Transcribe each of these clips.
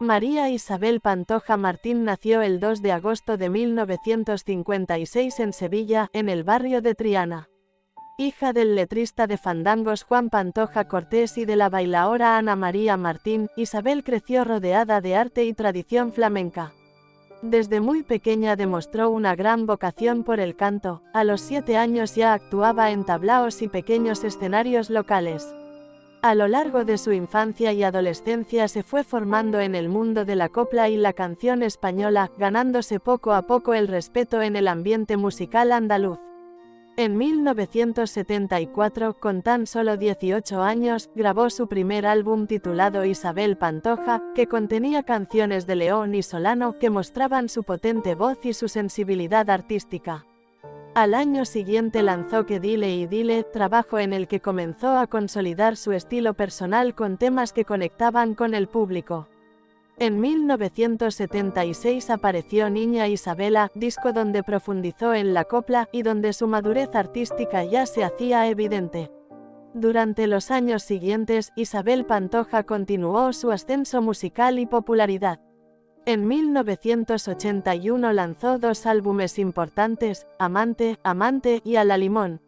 María Isabel Pantoja Martín nació el 2 de agosto de 1956 en Sevilla, en el barrio de Triana. Hija del letrista de fandangos Juan Pantoja Cortés y de la bailaora Ana María Martín, Isabel creció rodeada de arte y tradición flamenca. Desde muy pequeña demostró una gran vocación por el canto. A los 7 años ya actuaba en tablaos y pequeños escenarios locales. A lo largo de su infancia y adolescencia se fue formando en el mundo de la copla y la canción española, ganándose poco a poco el respeto en el ambiente musical andaluz. En 1974, con tan solo 18 años, grabó su primer álbum titulado Isabel Pantoja, que contenía canciones de León y Solano que mostraban su potente voz y su sensibilidad artística. Al año siguiente lanzó Que dile y dile, trabajo en el que comenzó a consolidar su estilo personal con temas que conectaban con el público. En 1976 apareció Niña Isabela, disco donde profundizó en la copla y donde su madurez artística ya se hacía evidente. Durante los años siguientes, Isabel Pantoja continuó su ascenso musical y popularidad. En 1981 lanzó 2 álbumes importantes, Amante, Amante y A la Limón.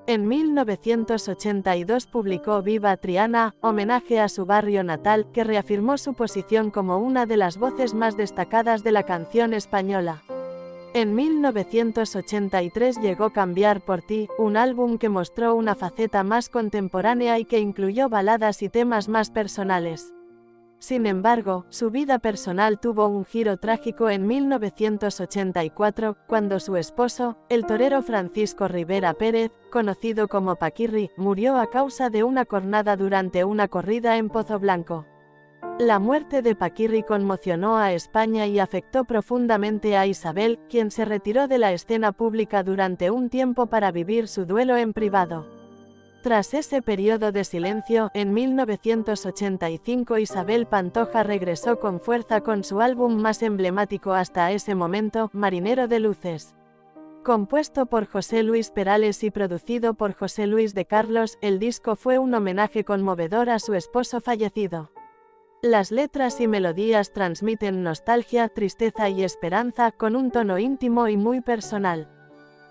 En 1982 publicó Viva Triana, homenaje a su barrio natal, que reafirmó su posición como una de las voces más destacadas de la canción española. En 1983 llegó Cambiar por ti, un álbum que mostró una faceta más contemporánea y que incluyó baladas y temas más personales. Sin embargo, su vida personal tuvo un giro trágico en 1984, cuando su esposo, el torero Francisco Rivera Pérez, conocido como Paquirri, murió a causa de una cornada durante una corrida en Pozo Blanco. La muerte de Paquirri conmocionó a España y afectó profundamente a Isabel, quien se retiró de la escena pública durante un tiempo para vivir su duelo en privado. Tras ese periodo de silencio, en 1985 Isabel Pantoja regresó con fuerza con su álbum más emblemático hasta ese momento, Marinero de Luces. Compuesto por José Luis Perales y producido por José Luis de Carlos, el disco fue un homenaje conmovedor a su esposo fallecido. Las letras y melodías transmiten nostalgia, tristeza y esperanza, con un tono íntimo y muy personal.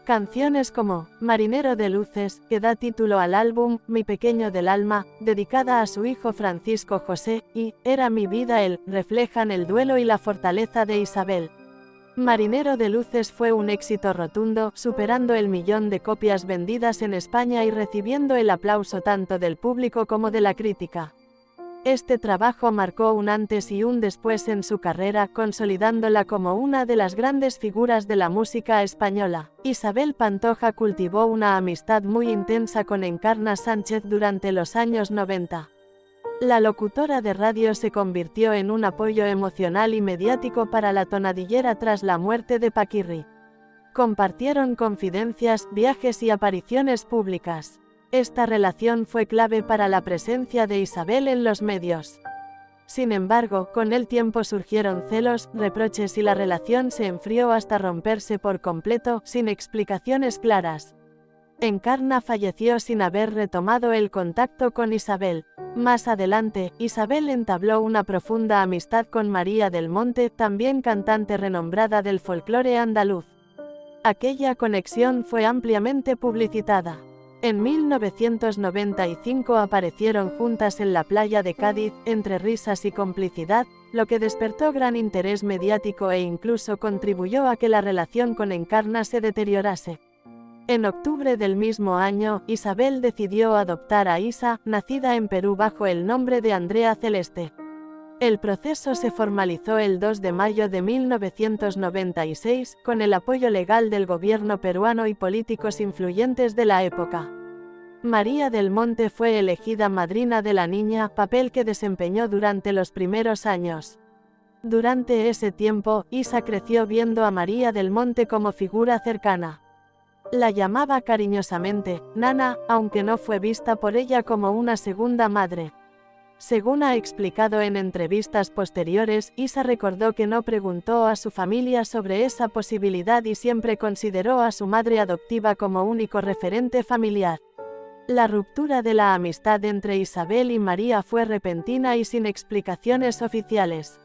Canciones como Marinero de Luces, que da título al álbum, Mi pequeño del alma, dedicada a su hijo Francisco José, y Era mi vida él, reflejan el duelo y la fortaleza de Isabel. Marinero de Luces fue un éxito rotundo, superando el 1.000.000 de copias vendidas en España y recibiendo el aplauso tanto del público como de la crítica. Este trabajo marcó un antes y un después en su carrera, consolidándola como una de las grandes figuras de la música española. Isabel Pantoja cultivó una amistad muy intensa con Encarna Sánchez durante los años 90. La locutora de radio se convirtió en un apoyo emocional y mediático para la tonadillera tras la muerte de Paquirri. Compartieron confidencias, viajes y apariciones públicas. Esta relación fue clave para la presencia de Isabel en los medios. Sin embargo, con el tiempo surgieron celos, reproches y la relación se enfrió hasta romperse por completo, sin explicaciones claras. Encarna falleció sin haber retomado el contacto con Isabel. Más adelante, Isabel entabló una profunda amistad con María del Monte, también cantante renombrada del folclore andaluz. Aquella conexión fue ampliamente publicitada. En 1995 aparecieron juntas en la playa de Cádiz, entre risas y complicidad, lo que despertó gran interés mediático e incluso contribuyó a que la relación con Encarna se deteriorase. En octubre del mismo año, Isabel decidió adoptar a Isa, nacida en Perú bajo el nombre de Andrea Celeste. El proceso se formalizó el 2 de mayo de 1996, con el apoyo legal del gobierno peruano y políticos influyentes de la época. María del Monte fue elegida madrina de la niña, papel que desempeñó durante los primeros años. Durante ese tiempo, Isa creció viendo a María del Monte como figura cercana. La llamaba cariñosamente Nana, aunque no fue vista por ella como una segunda madre. Según ha explicado en entrevistas posteriores, Isa recordó que no preguntó a su familia sobre esa posibilidad y siempre consideró a su madre adoptiva como único referente familiar. La ruptura de la amistad entre Isabel y María fue repentina y sin explicaciones oficiales.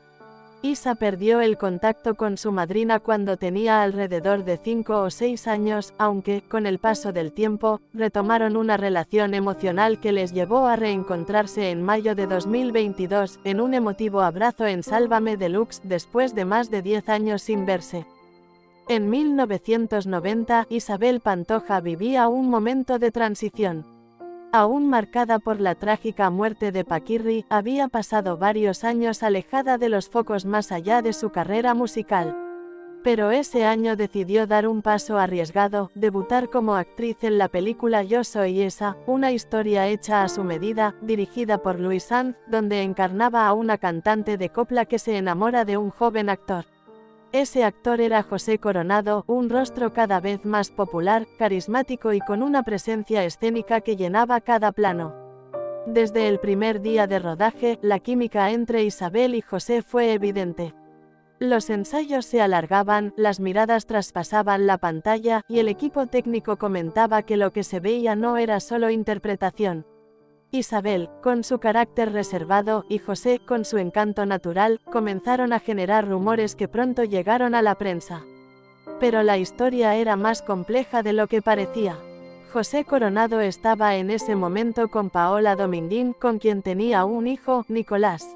Isa perdió el contacto con su madrina cuando tenía alrededor de 5 o 6 años, aunque, con el paso del tiempo, retomaron una relación emocional que les llevó a reencontrarse en mayo de 2022, en un emotivo abrazo en Sálvame Deluxe después de más de 10 años sin verse. En 1990, Isabel Pantoja vivía un momento de transición. Aún marcada por la trágica muerte de Paquirri, había pasado varios años alejada de los focos más allá de su carrera musical. Pero ese año decidió dar un paso arriesgado, debutar como actriz en la película Yo soy esa, una historia hecha a su medida, dirigida por Luis Sanz, donde encarnaba a una cantante de copla que se enamora de un joven actor. Ese actor era José Coronado, un rostro cada vez más popular, carismático y con una presencia escénica que llenaba cada plano. Desde el primer día de rodaje, la química entre Isabel y José fue evidente. Los ensayos se alargaban, las miradas traspasaban la pantalla, y el equipo técnico comentaba que lo que se veía no era solo interpretación. Isabel, con su carácter reservado, y José, con su encanto natural, comenzaron a generar rumores que pronto llegaron a la prensa. Pero la historia era más compleja de lo que parecía. José Coronado estaba en ese momento con Paola Dominguín, con quien tenía un hijo, Nicolás.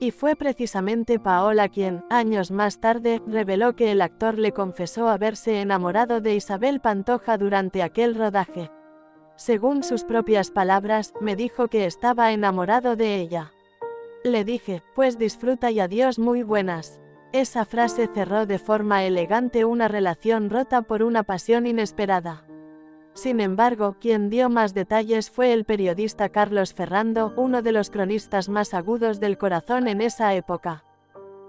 Y fue precisamente Paola quien, años más tarde, reveló que el actor le confesó haberse enamorado de Isabel Pantoja durante aquel rodaje. Según sus propias palabras, me dijo que estaba enamorado de ella. Le dije, pues disfruta y adiós, muy buenas. Esa frase cerró de forma elegante una relación rota por una pasión inesperada. Sin embargo, quien dio más detalles fue el periodista Carlos Ferrando, uno de los cronistas más agudos del corazón en esa época.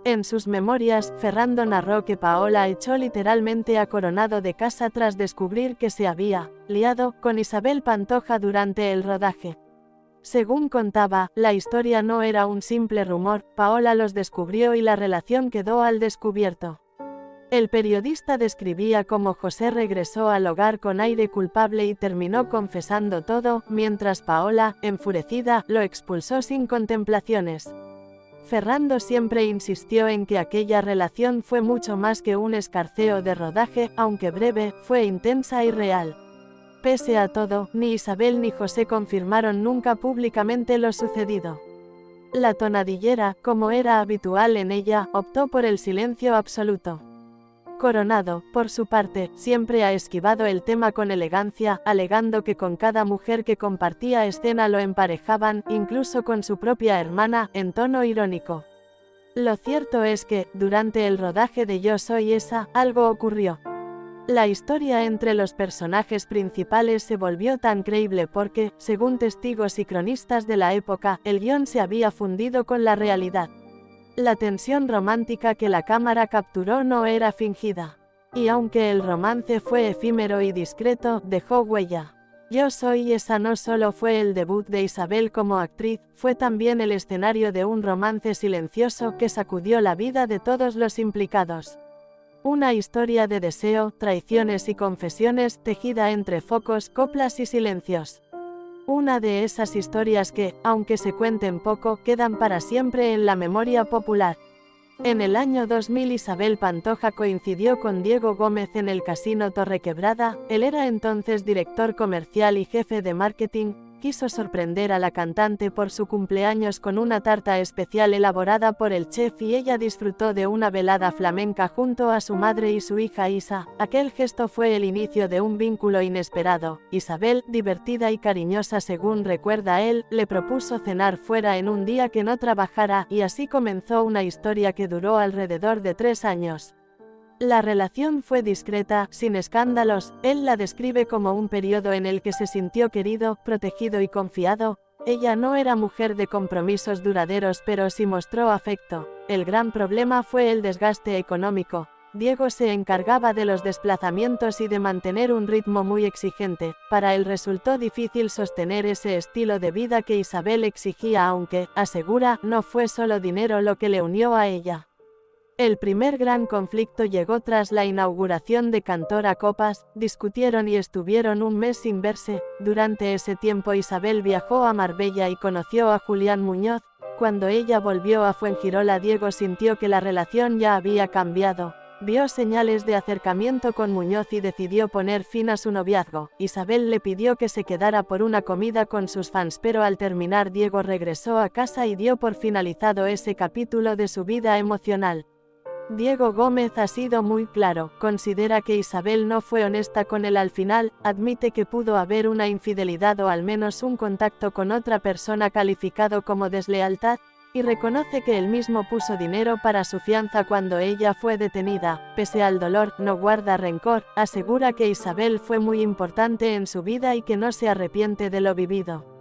En sus memorias, Ferrando narró que Paola echó literalmente a Coronado de casa tras descubrir que se había liado con Isabel Pantoja durante el rodaje. Según contaba, la historia no era un simple rumor, Paola los descubrió y la relación quedó al descubierto. El periodista describía cómo José regresó al hogar con aire culpable y terminó confesando todo, mientras Paola, enfurecida, lo expulsó sin contemplaciones. Ferrando siempre insistió en que aquella relación fue mucho más que un escarceo de rodaje, aunque breve, fue intensa y real. Pese a todo, ni Isabel ni José confirmaron nunca públicamente lo sucedido. La tonadillera, como era habitual en ella, optó por el silencio absoluto. Coronado, por su parte, siempre ha esquivado el tema con elegancia, alegando que con cada mujer que compartía escena lo emparejaban, incluso con su propia hermana, en tono irónico. Lo cierto es que, durante el rodaje de Yo soy esa, algo ocurrió. La historia entre los personajes principales se volvió tan creíble porque, según testigos y cronistas de la época, el guión se había fundido con la realidad. La tensión romántica que la cámara capturó no era fingida. Y aunque el romance fue efímero y discreto, dejó huella. Yo soy esa no solo fue el debut de Isabel como actriz, fue también el escenario de un romance silencioso que sacudió la vida de todos los implicados. Una historia de deseo, traiciones y confesiones tejida entre focos, coplas y silencios. Una de esas historias que, aunque se cuenten poco, quedan para siempre en la memoria popular. En el año 2000 Isabel Pantoja coincidió con Diego Gómez en el Casino Torrequebrada, él era entonces director comercial y jefe de marketing. Quiso sorprender a la cantante por su cumpleaños con una tarta especial elaborada por el chef y ella disfrutó de una velada flamenca junto a su madre y su hija Isa. Aquel gesto fue el inicio de un vínculo inesperado. Isabel, divertida y cariñosa según recuerda él, le propuso cenar fuera en un día que no trabajara y así comenzó una historia que duró alrededor de 3 años. La relación fue discreta, sin escándalos, él la describe como un periodo en el que se sintió querido, protegido y confiado. Ella no era mujer de compromisos duraderos pero sí mostró afecto. El gran problema fue el desgaste económico. Diego se encargaba de los desplazamientos y de mantener un ritmo muy exigente. Para él resultó difícil sostener ese estilo de vida que Isabel exigía aunque, asegura, no fue solo dinero lo que le unió a ella. El primer gran conflicto llegó tras la inauguración de Cantora Copas, discutieron y estuvieron un mes sin verse. Durante ese tiempo Isabel viajó a Marbella y conoció a Julián Muñoz, Cuando ella volvió a Fuengirola, Diego sintió que la relación ya había cambiado. Vio señales de acercamiento con Muñoz y decidió poner fin a su noviazgo. Isabel le pidió que se quedara por una comida con sus fans, pero al terminar Diego regresó a casa y dio por finalizado ese capítulo de su vida emocional. Diego Gómez ha sido muy claro, considera que Isabel no fue honesta con él al final, admite que pudo haber una infidelidad o al menos un contacto con otra persona calificado como deslealtad, y reconoce que él mismo puso dinero para su fianza cuando ella fue detenida. Pese al dolor, no guarda rencor, asegura que Isabel fue muy importante en su vida y que no se arrepiente de lo vivido.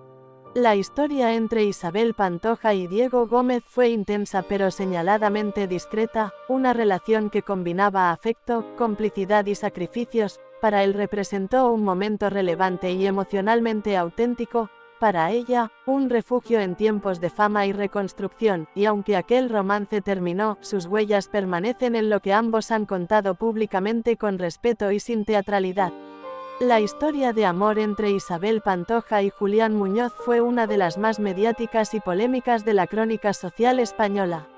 La historia entre Isabel Pantoja y Diego Gómez fue intensa pero señaladamente discreta, una relación que combinaba afecto, complicidad y sacrificios. Para él representó un momento relevante y emocionalmente auténtico, para ella, un refugio en tiempos de fama y reconstrucción, y aunque aquel romance terminó, sus huellas permanecen en lo que ambos han contado públicamente con respeto y sin teatralidad. La historia de amor entre Isabel Pantoja y Julián Muñoz fue una de las más mediáticas y polémicas de la crónica social española.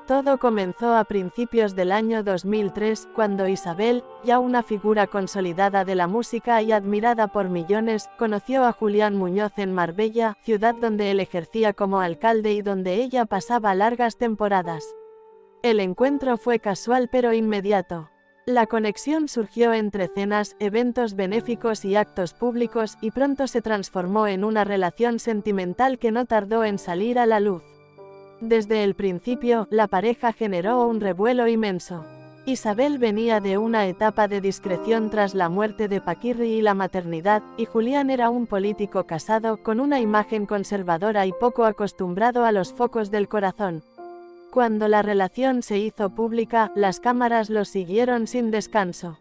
Todo comenzó a principios del año 2003, cuando Isabel, ya una figura consolidada de la música y admirada por millones, conoció a Julián Muñoz en Marbella, ciudad donde él ejercía como alcalde y donde ella pasaba largas temporadas. El encuentro fue casual pero inmediato. La conexión surgió entre cenas, eventos benéficos y actos públicos, y pronto se transformó en una relación sentimental que no tardó en salir a la luz. Desde el principio, la pareja generó un revuelo inmenso. Isabel venía de una etapa de discreción tras la muerte de Paquirri y la maternidad, y Julián era un político casado, con una imagen conservadora y poco acostumbrado a los focos del corazón. Cuando la relación se hizo pública, las cámaras los siguieron sin descanso.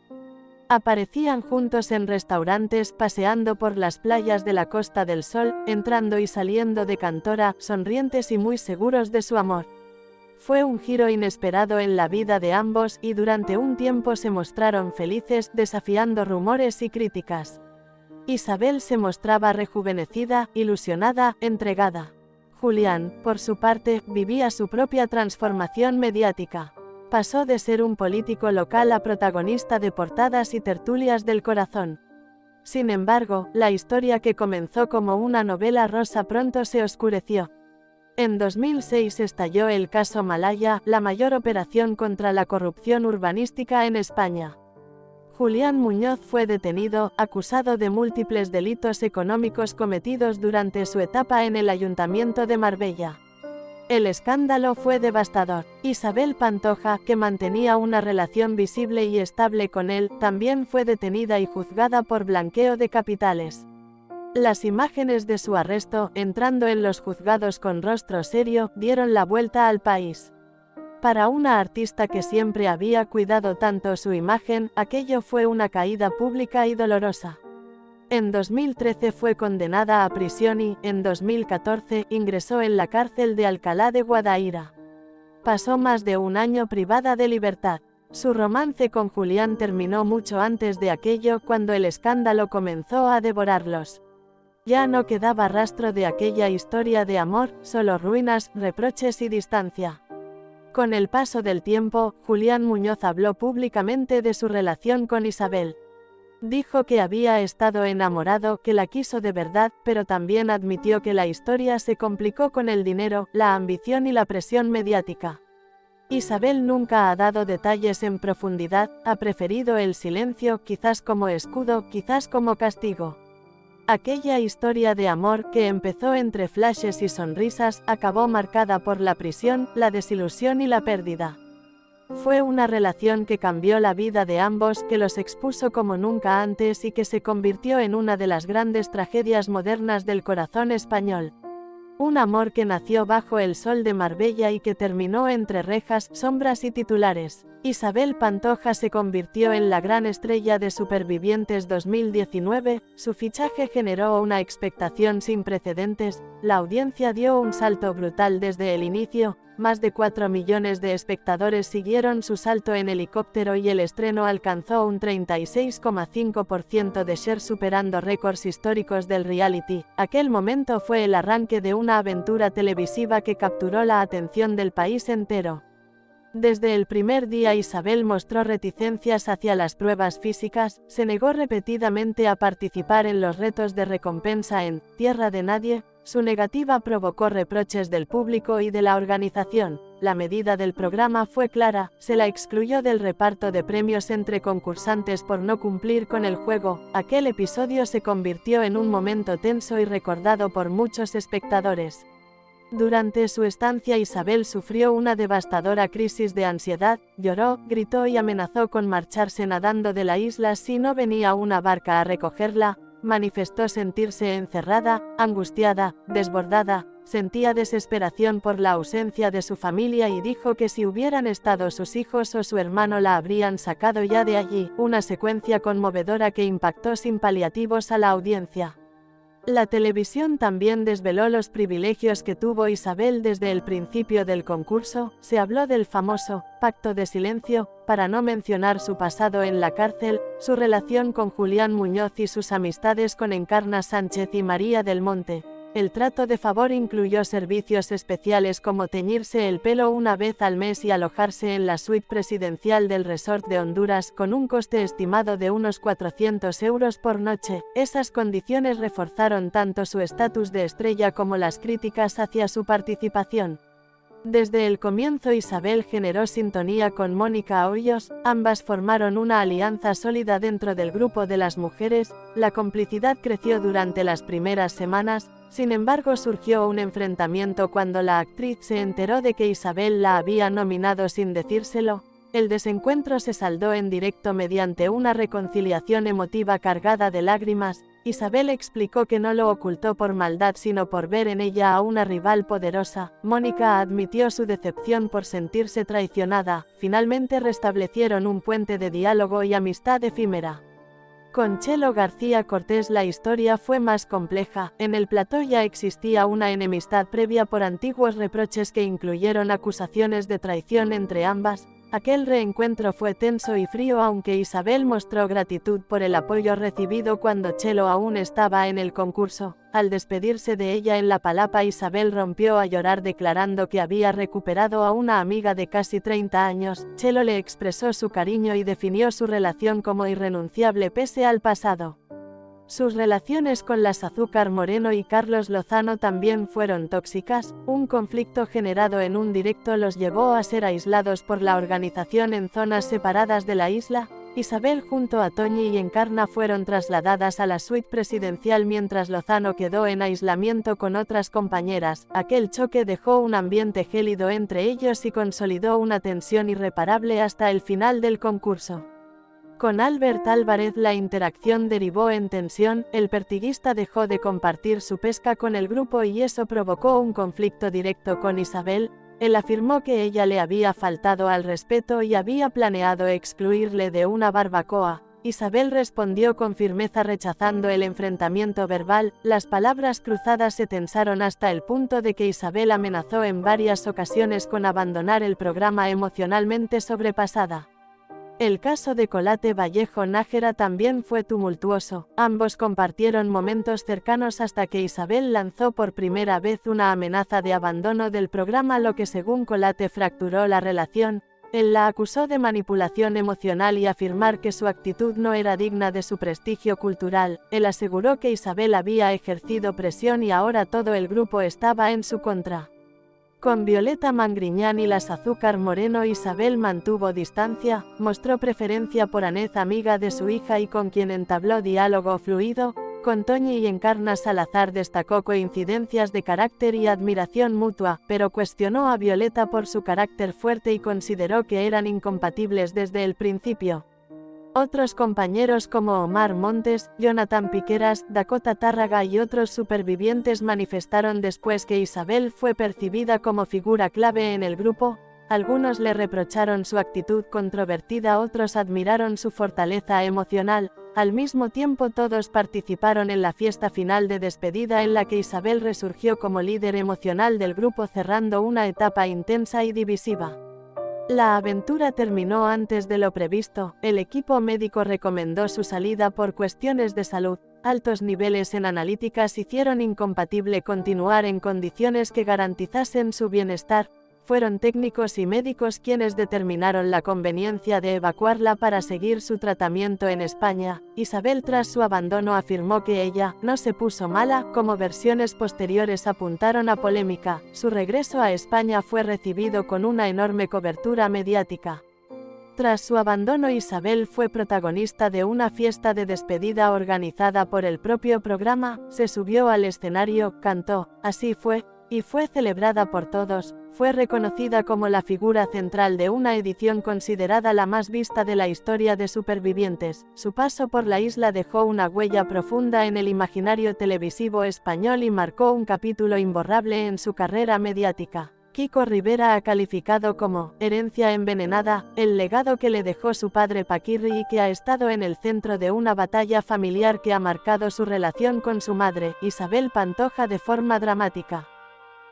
Aparecían juntos en restaurantes, paseando por las playas de la Costa del Sol, entrando y saliendo de Cantora, sonrientes y muy seguros de su amor. Fue un giro inesperado en la vida de ambos y durante un tiempo se mostraron felices, desafiando rumores y críticas. Isabel se mostraba rejuvenecida, ilusionada, entregada. Julián, por su parte, vivía su propia transformación mediática. Pasó de ser un político local a protagonista de portadas y tertulias del corazón. Sin embargo, la historia que comenzó como una novela rosa pronto se oscureció. En 2006 estalló el caso Malaya, la mayor operación contra la corrupción urbanística en España. Julián Muñoz fue detenido, acusado de múltiples delitos económicos cometidos durante su etapa en el Ayuntamiento de Marbella. El escándalo fue devastador. Isabel Pantoja, que mantenía una relación visible y estable con él, también fue detenida y juzgada por blanqueo de capitales. Las imágenes de su arresto, entrando en los juzgados con rostro serio, dieron la vuelta al país. Para una artista que siempre había cuidado tanto su imagen, aquello fue una caída pública y dolorosa. En 2013 fue condenada a prisión y, en 2014, ingresó en la cárcel de Alcalá de Guadaira. Pasó más de un año privada de libertad. Su romance con Julián terminó mucho antes de aquello, cuando el escándalo comenzó a devorarlos. Ya no quedaba rastro de aquella historia de amor, solo ruinas, reproches y distancia. Con el paso del tiempo, Julián Muñoz habló públicamente de su relación con Isabel. Dijo que había estado enamorado, que la quiso de verdad, pero también admitió que la historia se complicó con el dinero, la ambición y la presión mediática. Isabel nunca ha dado detalles en profundidad, ha preferido el silencio, quizás como escudo, quizás como castigo. Aquella historia de amor, que empezó entre flashes y sonrisas, acabó marcada por la prisión, la desilusión y la pérdida. Fue una relación que cambió la vida de ambos, que los expuso como nunca antes y que se convirtió en una de las grandes tragedias modernas del corazón español. Un amor que nació bajo el sol de Marbella y que terminó entre rejas, sombras y titulares. Isabel Pantoja se convirtió en la gran estrella de Supervivientes 2019, su fichaje generó una expectación sin precedentes, la audiencia dio un salto brutal desde el inicio, más de 4 millones de espectadores siguieron su salto en helicóptero y el estreno alcanzó un 36,5% de share superando récords históricos del reality. Aquel momento fue el arranque de una aventura televisiva que capturó la atención del país entero. Desde el primer día Isabel mostró reticencias hacia las pruebas físicas, se negó repetidamente a participar en los retos de recompensa en Tierra de Nadie, su negativa provocó reproches del público y de la organización. La medida del programa fue clara, se la excluyó del reparto de premios entre concursantes por no cumplir con el juego. Aquel episodio se convirtió en un momento tenso y recordado por muchos espectadores. Durante su estancia Isabel sufrió una devastadora crisis de ansiedad, lloró, gritó y amenazó con marcharse nadando de la isla si no venía una barca a recogerla, manifestó sentirse encerrada, angustiada, desbordada, sentía desesperación por la ausencia de su familia y dijo que si hubieran estado sus hijos o su hermano la habrían sacado ya de allí, una secuencia conmovedora que impactó sin paliativos a la audiencia. La televisión también desveló los privilegios que tuvo Isabel desde el principio del concurso, se habló del famoso pacto de silencio, para no mencionar su pasado en la cárcel, su relación con Julián Muñoz y sus amistades con Encarna Sánchez y María del Monte. El trato de favor incluyó servicios especiales como teñirse el pelo una vez al mes y alojarse en la suite presidencial del resort de Honduras con un coste estimado de unos 400 euros por noche. Esas condiciones reforzaron tanto su estatus de estrella como las críticas hacia su participación. Desde el comienzo Isabel generó sintonía con Mónica Hoyos, ambas formaron una alianza sólida dentro del grupo de las mujeres, la complicidad creció durante las primeras semanas, sin embargo surgió un enfrentamiento cuando la actriz se enteró de que Isabel la había nominado sin decírselo. El desencuentro se saldó en directo mediante una reconciliación emotiva cargada de lágrimas. Isabel explicó que no lo ocultó por maldad sino por ver en ella a una rival poderosa. Mónica admitió su decepción por sentirse traicionada. Finalmente restablecieron un puente de diálogo y amistad efímera. Con Chelo García Cortés la historia fue más compleja. En el plató ya existía una enemistad previa por antiguos reproches que incluyeron acusaciones de traición entre ambas. Aquel reencuentro fue tenso y frío aunque Isabel mostró gratitud por el apoyo recibido cuando Chelo aún estaba en el concurso. Al despedirse de ella en la palapa Isabel rompió a llorar declarando que había recuperado a una amiga de casi 30 años. Chelo le expresó su cariño y definió su relación como irrenunciable pese al pasado. Sus relaciones con las Azúcar Moreno y Carlos Lozano también fueron tóxicas, un conflicto generado en un directo los llevó a ser aislados por la organización en zonas separadas de la isla. Isabel junto a Toñi y Encarna fueron trasladadas a la suite presidencial mientras Lozano quedó en aislamiento con otras compañeras. Aquel choque dejó un ambiente gélido entre ellos y consolidó una tensión irreparable hasta el final del concurso. Con Albert Álvarez la interacción derivó en tensión, el pertiguista dejó de compartir su pesca con el grupo y eso provocó un conflicto directo con Isabel. Él afirmó que ella le había faltado al respeto y había planeado excluirle de una barbacoa. Isabel respondió con firmeza rechazando el enfrentamiento verbal. Las palabras cruzadas se tensaron hasta el punto de que Isabel amenazó en varias ocasiones con abandonar el programa emocionalmente sobrepasada. El caso de Colate Vallejo Nájera también fue tumultuoso. Ambos compartieron momentos cercanos hasta que Isabel lanzó por primera vez una amenaza de abandono del programa, lo que según Colate fracturó la relación. Él la acusó de manipulación emocional y afirmar que su actitud no era digna de su prestigio cultural. Él aseguró que Isabel había ejercido presión y ahora todo el grupo estaba en su contra. Con Violeta Mangriñán y las Azúcar Moreno Isabel mantuvo distancia, mostró preferencia por Anez, amiga de su hija y con quien entabló diálogo fluido. Con Toñi y Encarna Salazar destacó coincidencias de carácter y admiración mutua, pero cuestionó a Violeta por su carácter fuerte y consideró que eran incompatibles desde el principio. Otros compañeros como Omar Montes, Jonathan Piqueras, Dakota Tárraga y otros supervivientes manifestaron después que Isabel fue percibida como figura clave en el grupo. Algunos le reprocharon su actitud controvertida, otros admiraron su fortaleza emocional. Al mismo tiempo todos participaron en la fiesta final de despedida en la que Isabel resurgió como líder emocional del grupo cerrando una etapa intensa y divisiva. La aventura terminó antes de lo previsto, el equipo médico recomendó su salida por cuestiones de salud. Altos niveles en analíticas hicieron incompatible continuar en condiciones que garantizasen su bienestar. Fueron técnicos y médicos quienes determinaron la conveniencia de evacuarla para seguir su tratamiento en España. Isabel tras su abandono afirmó que ella no se puso mala, como versiones posteriores apuntaron a polémica. Su regreso a España fue recibido con una enorme cobertura mediática. Tras su abandono, Isabel fue protagonista de una fiesta de despedida organizada por el propio programa, se subió al escenario, cantó, así fue, y fue celebrada por todos. Fue reconocida como la figura central de una edición considerada la más vista de la historia de Supervivientes. Su paso por la isla dejó una huella profunda en el imaginario televisivo español y marcó un capítulo imborrable en su carrera mediática. Kiko Rivera ha calificado como herencia envenenada el legado que le dejó su padre Paquirri y que ha estado en el centro de una batalla familiar que ha marcado su relación con su madre, Isabel Pantoja, de forma dramática.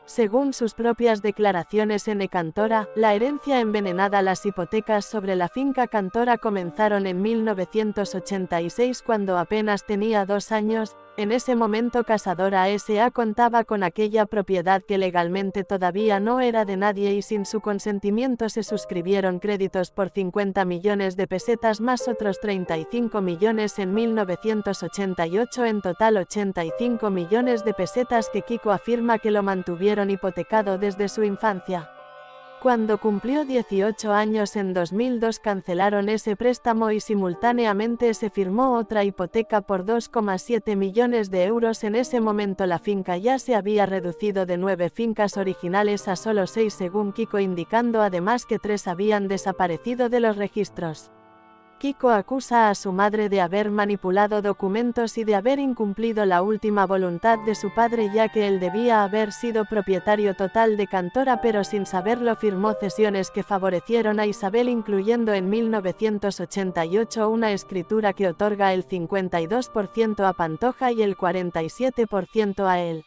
Según sus propias declaraciones en Cantora, la herencia envenenada, las hipotecas sobre la finca Cantora comenzaron en 1986 cuando apenas tenía 2 años. En ese momento Casadora S.A. contaba con aquella propiedad que legalmente todavía no era de nadie y sin su consentimiento se suscribieron créditos por 50 millones de pesetas más otros 35 millones en 1988, en total 85 millones de pesetas que Kiko afirma que lo mantuvieron hipotecado desde su infancia. Cuando cumplió 18 años en 2002 cancelaron ese préstamo y simultáneamente se firmó otra hipoteca por 2,7 millones de euros. En ese momento la finca ya se había reducido de 9 fincas originales a solo 6 según Kiko, indicando además que 3 habían desaparecido de los registros. Kiko acusa a su madre de haber manipulado documentos y de haber incumplido la última voluntad de su padre, ya que él debía haber sido propietario total de Cantora, pero sin saberlo firmó cesiones que favorecieron a Isabel, incluyendo en 1988 una escritura que otorga el 52% a Pantoja y el 47% a él.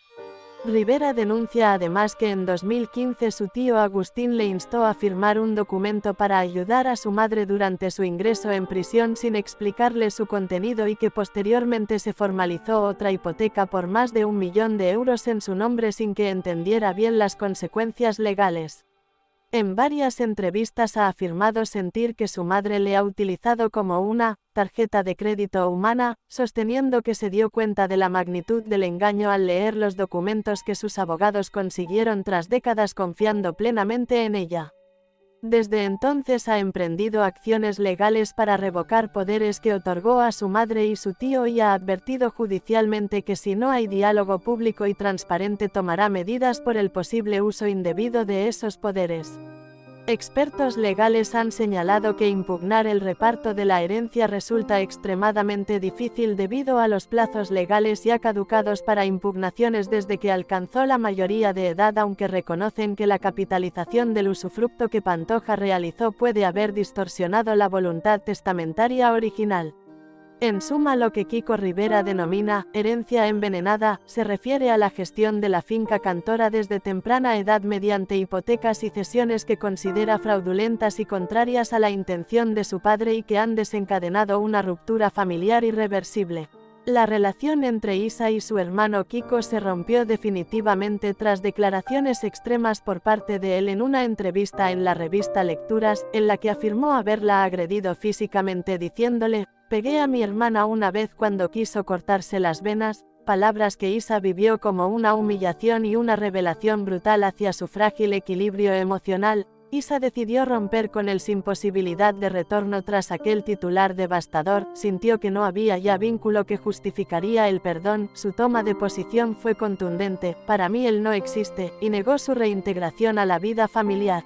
Rivera denuncia además que en 2015 su tío Agustín le instó a firmar un documento para ayudar a su madre durante su ingreso en prisión sin explicarle su contenido y que posteriormente se formalizó otra hipoteca por más de 1 millón de euros en su nombre sin que entendiera bien las consecuencias legales. En varias entrevistas ha afirmado sentir que su madre le ha utilizado como una tarjeta de crédito humana, sosteniendo que se dio cuenta de la magnitud del engaño al leer los documentos que sus abogados consiguieron tras décadas confiando plenamente en ella. Desde entonces ha emprendido acciones legales para revocar poderes que otorgó a su madre y su tío y ha advertido judicialmente que si no hay diálogo público y transparente tomará medidas por el posible uso indebido de esos poderes. Expertos legales han señalado que impugnar el reparto de la herencia resulta extremadamente difícil debido a los plazos legales ya caducados para impugnaciones desde que alcanzó la mayoría de edad, aunque reconocen que la capitalización del usufructo que Pantoja realizó puede haber distorsionado la voluntad testamentaria original. En suma, lo que Kiko Rivera denomina herencia envenenada se refiere a la gestión de la finca Cantora desde temprana edad mediante hipotecas y cesiones que considera fraudulentas y contrarias a la intención de su padre y que han desencadenado una ruptura familiar irreversible. La relación entre Isa y su hermano Kiko se rompió definitivamente tras declaraciones extremas por parte de él en una entrevista en la revista Lecturas, en la que afirmó haberla agredido físicamente diciéndole: «Pegué a mi hermana una vez cuando quiso cortarse las venas», palabras que Isa vivió como una humillación y una revelación brutal hacia su frágil equilibrio emocional. Isa decidió romper con él sin posibilidad de retorno tras aquel titular devastador, sintió que no había ya vínculo que justificaría el perdón, su toma de posición fue contundente: «Para mí él no existe», y negó su reintegración a la vida familiar.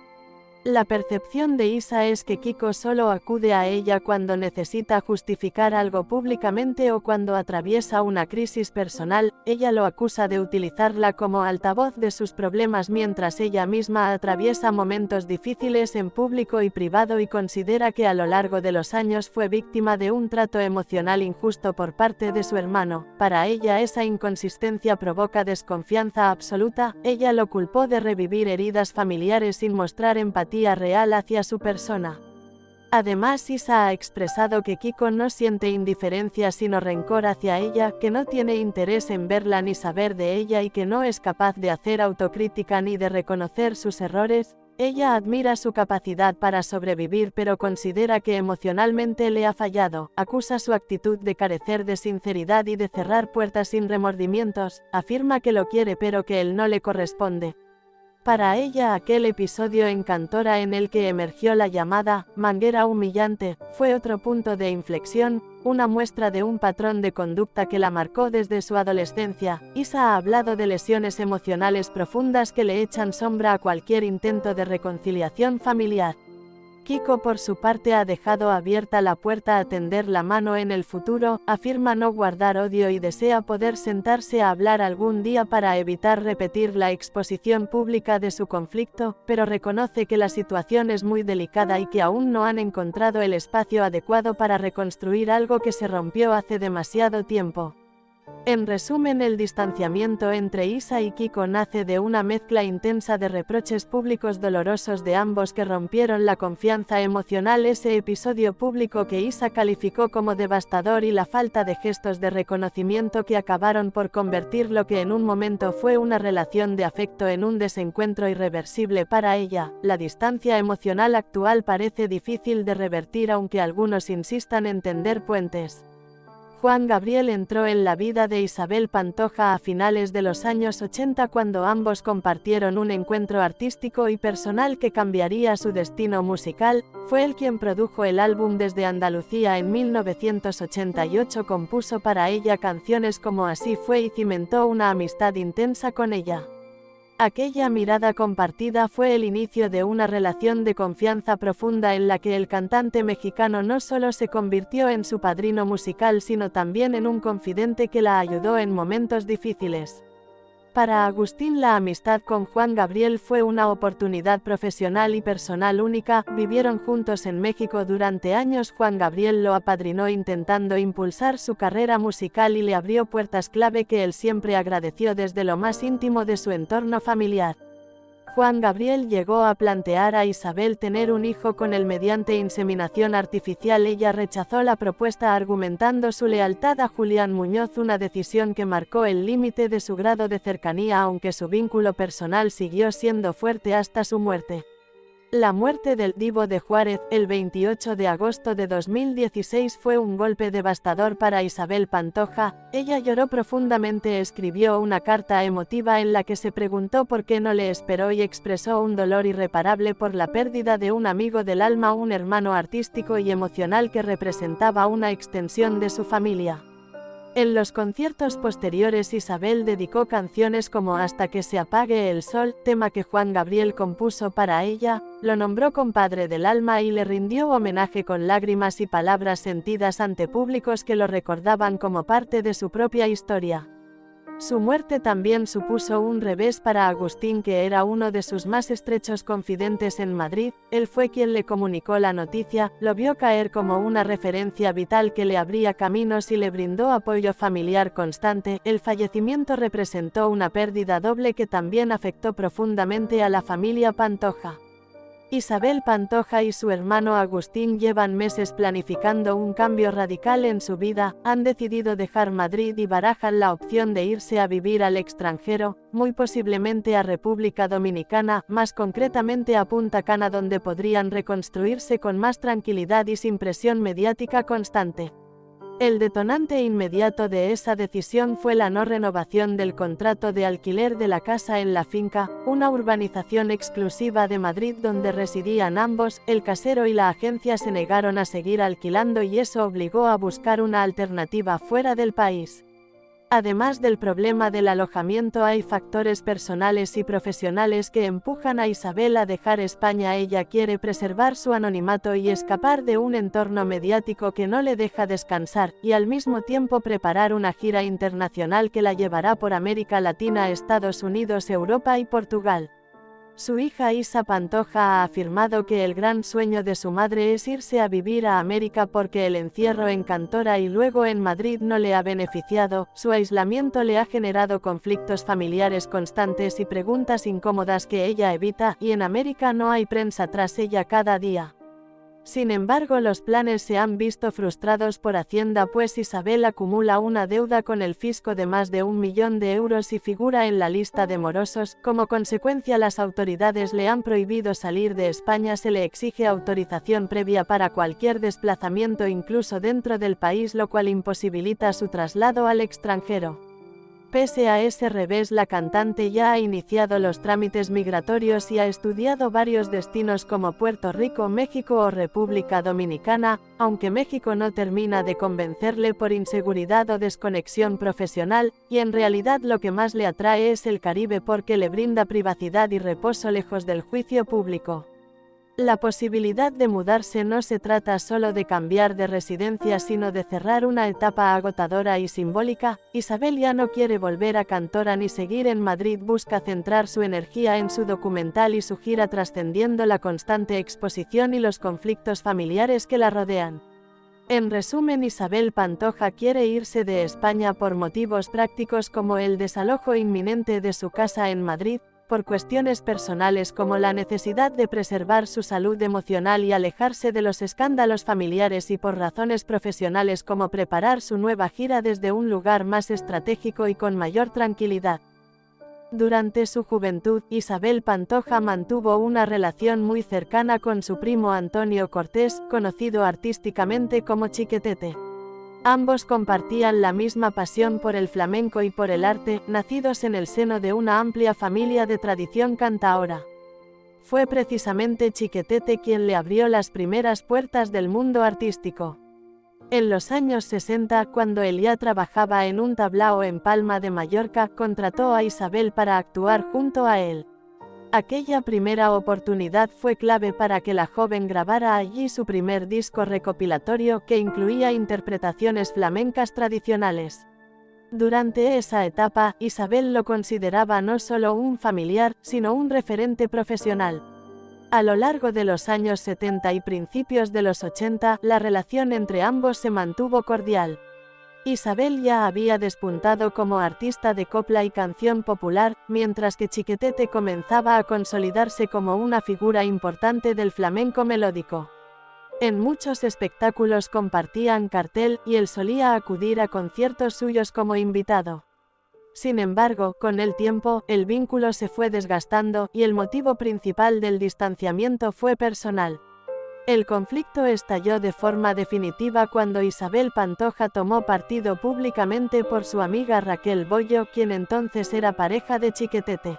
La percepción de Isa es que Kiko solo acude a ella cuando necesita justificar algo públicamente o cuando atraviesa una crisis personal. Ella lo acusa de utilizarla como altavoz de sus problemas mientras ella misma atraviesa momentos difíciles en público y privado, y considera que a lo largo de los años fue víctima de un trato emocional injusto por parte de su hermano. Para ella esa inconsistencia provoca desconfianza absoluta. Ella lo culpó de revivir heridas familiares sin mostrar empatía real hacia su persona. Además, Isa ha expresado que Kiko no siente indiferencia sino rencor hacia ella, que no tiene interés en verla ni saber de ella y que no es capaz de hacer autocrítica ni de reconocer sus errores. Ella admira su capacidad para sobrevivir pero considera que emocionalmente le ha fallado. Acusa su actitud de carecer de sinceridad y de cerrar puertas sin remordimientos. Afirma que lo quiere pero que él no le corresponde. Para ella aquel episodio en Cantora en el que emergió la llamada manguera humillante fue otro punto de inflexión, una muestra de un patrón de conducta que la marcó desde su adolescencia. Isa ha hablado de lesiones emocionales profundas que le echan sombra a cualquier intento de reconciliación familiar. Kiko por su parte ha dejado abierta la puerta a tender la mano en el futuro, afirma no guardar odio y desea poder sentarse a hablar algún día para evitar repetir la exposición pública de su conflicto, pero reconoce que la situación es muy delicada y que aún no han encontrado el espacio adecuado para reconstruir algo que se rompió hace demasiado tiempo. En resumen, el distanciamiento entre Isa y Kiko nace de una mezcla intensa de reproches públicos dolorosos de ambos que rompieron la confianza emocional, ese episodio público que Isa calificó como devastador y la falta de gestos de reconocimiento que acabaron por convertir lo que en un momento fue una relación de afecto en un desencuentro irreversible para ella. La distancia emocional actual parece difícil de revertir aunque algunos insistan en tender puentes. Juan Gabriel entró en la vida de Isabel Pantoja a finales de los años 80 cuando ambos compartieron un encuentro artístico y personal que cambiaría su destino musical. Fue él quien produjo el álbum Desde Andalucía en 1988, compuso para ella canciones como Así fue y cimentó una amistad intensa con ella. Aquella mirada compartida fue el inicio de una relación de confianza profunda en la que el cantante mexicano no solo se convirtió en su padrino musical sino también en un confidente que la ayudó en momentos difíciles. Para Agustín, la amistad con Juan Gabriel fue una oportunidad profesional y personal única. Vivieron juntos en México durante años. Juan Gabriel lo apadrinó intentando impulsar su carrera musical y le abrió puertas clave que él siempre agradeció desde lo más íntimo de su entorno familiar. Juan Gabriel llegó a plantear a Isabel tener un hijo con él mediante inseminación artificial. Ella rechazó la propuesta argumentando su lealtad a Julián Muñoz, una decisión que marcó el límite de su grado de cercanía, aunque su vínculo personal siguió siendo fuerte hasta su muerte. La muerte del Divo de Juárez, el 28 de agosto de 2016, fue un golpe devastador para Isabel Pantoja. Ella lloró profundamente, escribió una carta emotiva en la que se preguntó por qué no le esperó y expresó un dolor irreparable por la pérdida de un amigo del alma, un hermano artístico y emocional que representaba una extensión de su familia. En los conciertos posteriores, Isabel dedicó canciones como Hasta que se apague el sol, tema que Juan Gabriel compuso para ella, lo nombró compadre del alma y le rindió homenaje con lágrimas y palabras sentidas ante públicos que lo recordaban como parte de su propia historia. Su muerte también supuso un revés para Agustín, que era uno de sus más estrechos confidentes en Madrid. Él fue quien le comunicó la noticia, lo vio caer como una referencia vital que le abría caminos y le brindó apoyo familiar constante. El fallecimiento representó una pérdida doble que también afectó profundamente a la familia Pantoja. Isabel Pantoja y su hermano Agustín llevan meses planificando un cambio radical en su vida. Han decidido dejar Madrid y barajan la opción de irse a vivir al extranjero, muy posiblemente a República Dominicana, más concretamente a Punta Cana, donde podrían reconstruirse con más tranquilidad y sin presión mediática constante. El detonante inmediato de esa decisión fue la no renovación del contrato de alquiler de la casa en La Finca, una urbanización exclusiva de Madrid donde residían ambos. El casero y la agencia se negaron a seguir alquilando y eso obligó a buscar una alternativa fuera del país. Además del problema del alojamiento, hay factores personales y profesionales que empujan a Isabel a dejar España. Ella quiere preservar su anonimato y escapar de un entorno mediático que no le deja descansar, y al mismo tiempo preparar una gira internacional que la llevará por América Latina, Estados Unidos, Europa y Portugal. Su hija Isa Pantoja ha afirmado que el gran sueño de su madre es irse a vivir a América porque el encierro en Cantora y luego en Madrid no le ha beneficiado. Su aislamiento le ha generado conflictos familiares constantes y preguntas incómodas que ella evita, y en América no hay prensa tras ella cada día. Sin embargo, los planes se han visto frustrados por Hacienda, pues Isabel acumula una deuda con el fisco de más de 1 millón de euros y figura en la lista de morosos. Como consecuencia, las autoridades le han prohibido salir de España. Se le exige autorización previa para cualquier desplazamiento, incluso dentro del país, lo cual imposibilita su traslado al extranjero. Pese a ese revés, la cantante ya ha iniciado los trámites migratorios y ha estudiado varios destinos como Puerto Rico, México o República Dominicana, aunque México no termina de convencerle por inseguridad o desconexión profesional, y en realidad lo que más le atrae es el Caribe porque le brinda privacidad y reposo lejos del juicio público. La posibilidad de mudarse no se trata solo de cambiar de residencia, sino de cerrar una etapa agotadora y simbólica. Isabel ya no quiere volver a Cantora ni seguir en Madrid, busca centrar su energía en su documental y su gira, trascendiendo la constante exposición y los conflictos familiares que la rodean. En resumen, Isabel Pantoja quiere irse de España por motivos prácticos como el desalojo inminente de su casa en Madrid, por cuestiones personales como la necesidad de preservar su salud emocional y alejarse de los escándalos familiares, y por razones profesionales como preparar su nueva gira desde un lugar más estratégico y con mayor tranquilidad. Durante su juventud, Isabel Pantoja mantuvo una relación muy cercana con su primo Antonio Cortés, conocido artísticamente como Chiquetete. Ambos compartían la misma pasión por el flamenco y por el arte, nacidos en el seno de una amplia familia de tradición cantaora. Fue precisamente Chiquetete quien le abrió las primeras puertas del mundo artístico. En los años 60, cuando él ya trabajaba en un tablao en Palma de Mallorca, contrató a Isabel para actuar junto a él. Aquella primera oportunidad fue clave para que la joven grabara allí su primer disco recopilatorio, que incluía interpretaciones flamencas tradicionales. Durante esa etapa, Isabel lo consideraba no solo un familiar, sino un referente profesional. A lo largo de los años 70 y principios de los 80, la relación entre ambos se mantuvo cordial. Isabel ya había despuntado como artista de copla y canción popular, mientras que Chiquetete comenzaba a consolidarse como una figura importante del flamenco melódico. En muchos espectáculos compartían cartel, y él solía acudir a conciertos suyos como invitado. Sin embargo, con el tiempo, el vínculo se fue desgastando, y el motivo principal del distanciamiento fue personal. El conflicto estalló de forma definitiva cuando Isabel Pantoja tomó partido públicamente por su amiga Raquel Bollo, quien entonces era pareja de Chiquetete.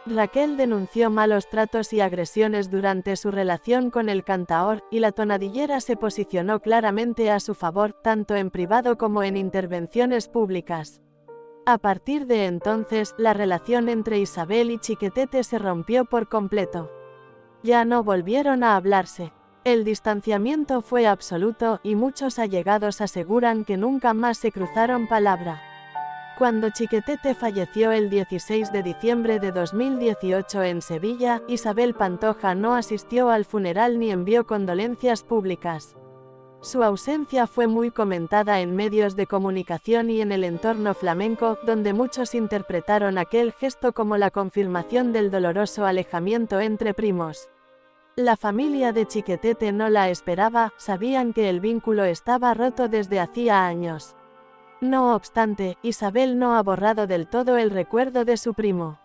Raquel denunció malos tratos y agresiones durante su relación con el cantaor, y la tonadillera se posicionó claramente a su favor, tanto en privado como en intervenciones públicas. A partir de entonces, la relación entre Isabel y Chiquetete se rompió por completo. Ya no volvieron a hablarse. El distanciamiento fue absoluto, y muchos allegados aseguran que nunca más se cruzaron palabra. Cuando Chiquetete falleció el 16 de diciembre de 2018 en Sevilla, Isabel Pantoja no asistió al funeral ni envió condolencias públicas. Su ausencia fue muy comentada en medios de comunicación y en el entorno flamenco, donde muchos interpretaron aquel gesto como la confirmación del doloroso alejamiento entre primos. La familia de Chiquetete no la esperaba, sabían que el vínculo estaba roto desde hacía años. No obstante, Isabel no ha borrado del todo el recuerdo de su primo.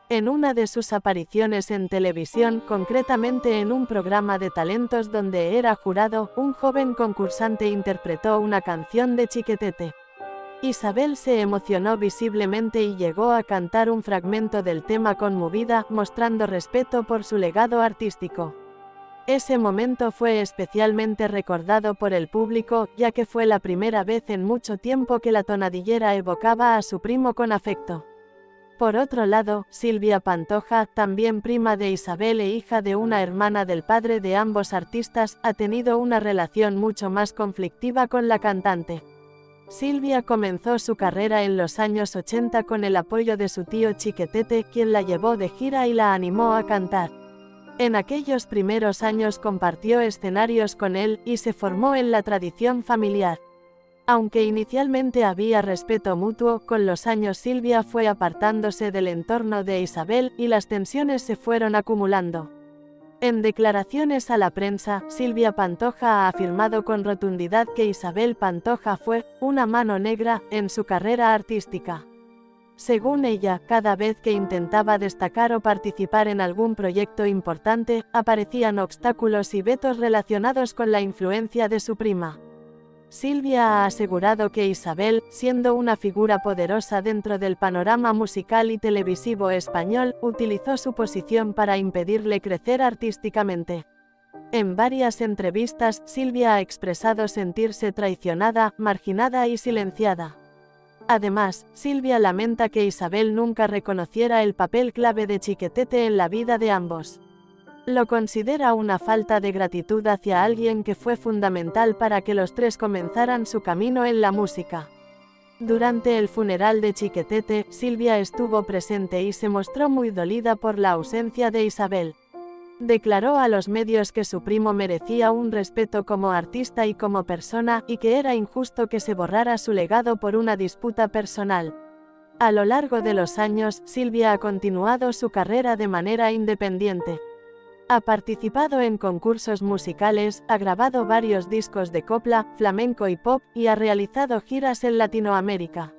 En una de sus apariciones en televisión, concretamente en un programa de talentos donde era jurado, un joven concursante interpretó una canción de Chiquetete. Isabel se emocionó visiblemente y llegó a cantar un fragmento del tema conmovida, mostrando respeto por su legado artístico. Ese momento fue especialmente recordado por el público, ya que fue la primera vez en mucho tiempo que la tonadillera evocaba a su primo con afecto. Por otro lado, Silvia Pantoja, también prima de Isabel e hija de una hermana del padre de ambos artistas, ha tenido una relación mucho más conflictiva con la cantante. Silvia comenzó su carrera en los años 80 con el apoyo de su tío Chiquetete, quien la llevó de gira y la animó a cantar. En aquellos primeros años compartió escenarios con él y se formó en la tradición familiar. Aunque inicialmente había respeto mutuo, con los años Silvia fue apartándose del entorno de Isabel y las tensiones se fueron acumulando. En declaraciones a la prensa, Silvia Pantoja ha afirmado con rotundidad que Isabel Pantoja fue una mano negra en su carrera artística. Según ella, cada vez que intentaba destacar o participar en algún proyecto importante, aparecían obstáculos y vetos relacionados con la influencia de su prima. Silvia ha asegurado que Isabel, siendo una figura poderosa dentro del panorama musical y televisivo español, utilizó su posición para impedirle crecer artísticamente. En varias entrevistas, Silvia ha expresado sentirse traicionada, marginada y silenciada. Además, Silvia lamenta que Isabel nunca reconociera el papel clave de Chiquetete en la vida de ambos. Lo considera una falta de gratitud hacia alguien que fue fundamental para que los tres comenzaran su camino en la música. Durante el funeral de Chiquetete, Silvia estuvo presente y se mostró muy dolida por la ausencia de Isabel. Declaró a los medios que su primo merecía un respeto como artista y como persona, y que era injusto que se borrara su legado por una disputa personal. A lo largo de los años, Silvia ha continuado su carrera de manera independiente. Ha participado en concursos musicales, ha grabado varios discos de copla, flamenco y pop, y ha realizado giras en Latinoamérica.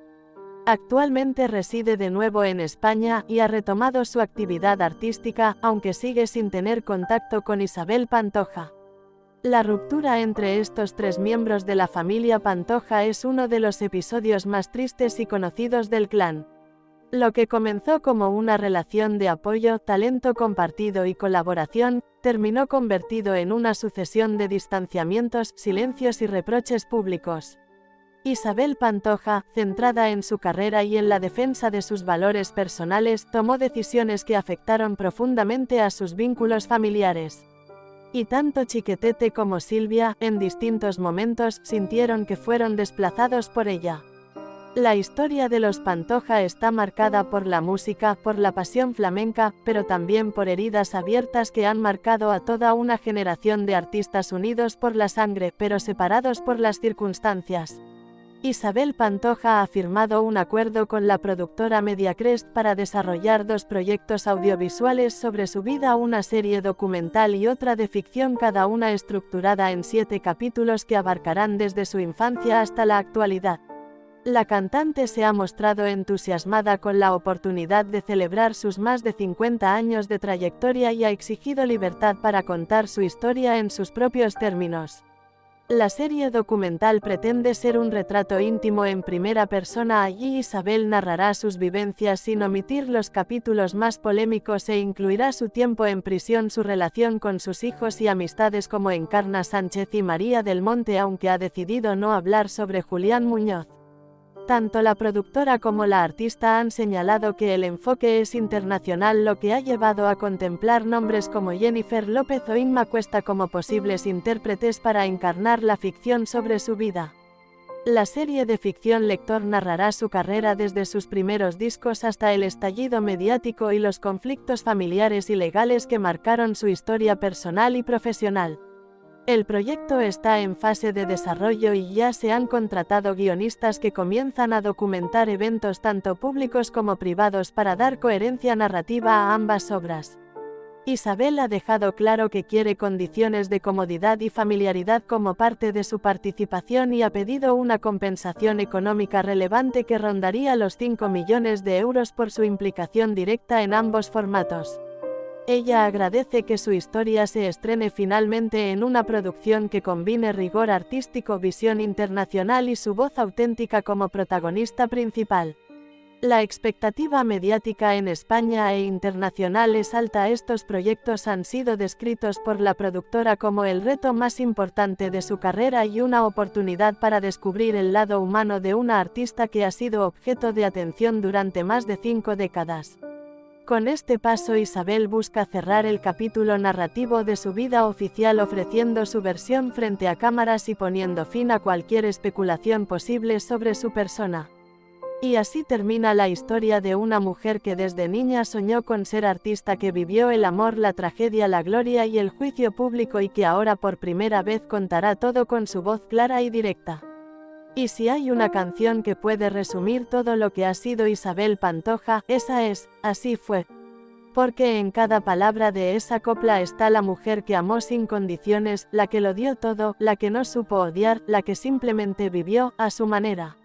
Actualmente reside de nuevo en España y ha retomado su actividad artística, aunque sigue sin tener contacto con Isabel Pantoja. La ruptura entre estos tres miembros de la familia Pantoja es uno de los episodios más tristes y conocidos del clan. Lo que comenzó como una relación de apoyo, talento compartido y colaboración, terminó convertido en una sucesión de distanciamientos, silencios y reproches públicos. Isabel Pantoja, centrada en su carrera y en la defensa de sus valores personales, tomó decisiones que afectaron profundamente a sus vínculos familiares. Y tanto Chiquetete como Silvia, en distintos momentos, sintieron que fueron desplazados por ella. La historia de los Pantoja está marcada por la música, por la pasión flamenca, pero también por heridas abiertas que han marcado a toda una generación de artistas unidos por la sangre, pero separados por las circunstancias. Isabel Pantoja ha firmado un acuerdo con la productora Mediacrest para desarrollar dos proyectos audiovisuales sobre su vida, una serie documental y otra de ficción, cada una estructurada en 7 capítulos que abarcarán desde su infancia hasta la actualidad. La cantante se ha mostrado entusiasmada con la oportunidad de celebrar sus más de 50 años de trayectoria y ha exigido libertad para contar su historia en sus propios términos. La serie documental pretende ser un retrato íntimo en primera persona. Allí Isabel narrará sus vivencias sin omitir los capítulos más polémicos e incluirá su tiempo en prisión, su relación con sus hijos y amistades como Encarna Sánchez y María del Monte, aunque ha decidido no hablar sobre Julián Muñoz. Tanto la productora como la artista han señalado que el enfoque es internacional, lo que ha llevado a contemplar nombres como Jennifer López o Inma Cuesta como posibles intérpretes para encarnar la ficción sobre su vida. La serie de ficción lector narrará su carrera desde sus primeros discos hasta el estallido mediático y los conflictos familiares y legales que marcaron su historia personal y profesional. El proyecto está en fase de desarrollo y ya se han contratado guionistas que comienzan a documentar eventos tanto públicos como privados para dar coherencia narrativa a ambas obras. Isabel ha dejado claro que quiere condiciones de comodidad y familiaridad como parte de su participación y ha pedido una compensación económica relevante que rondaría los 5 millones de euros por su implicación directa en ambos formatos. Ella agradece que su historia se estrene finalmente en una producción que combine rigor artístico, visión internacional y su voz auténtica como protagonista principal. La expectativa mediática en España e internacional es alta. Estos proyectos han sido descritos por la productora como el reto más importante de su carrera y una oportunidad para descubrir el lado humano de una artista que ha sido objeto de atención durante más de 5 décadas. Con este paso, Isabel busca cerrar el capítulo narrativo de su vida oficial ofreciendo su versión frente a cámaras y poniendo fin a cualquier especulación posible sobre su persona. Y así termina la historia de una mujer que desde niña soñó con ser artista, que vivió el amor, la tragedia, la gloria y el juicio público, y que ahora por primera vez contará todo con su voz clara y directa. Y si hay una canción que puede resumir todo lo que ha sido Isabel Pantoja, esa es Así fue. Porque en cada palabra de esa copla está la mujer que amó sin condiciones, la que lo dio todo, la que no supo odiar, la que simplemente vivió a su manera.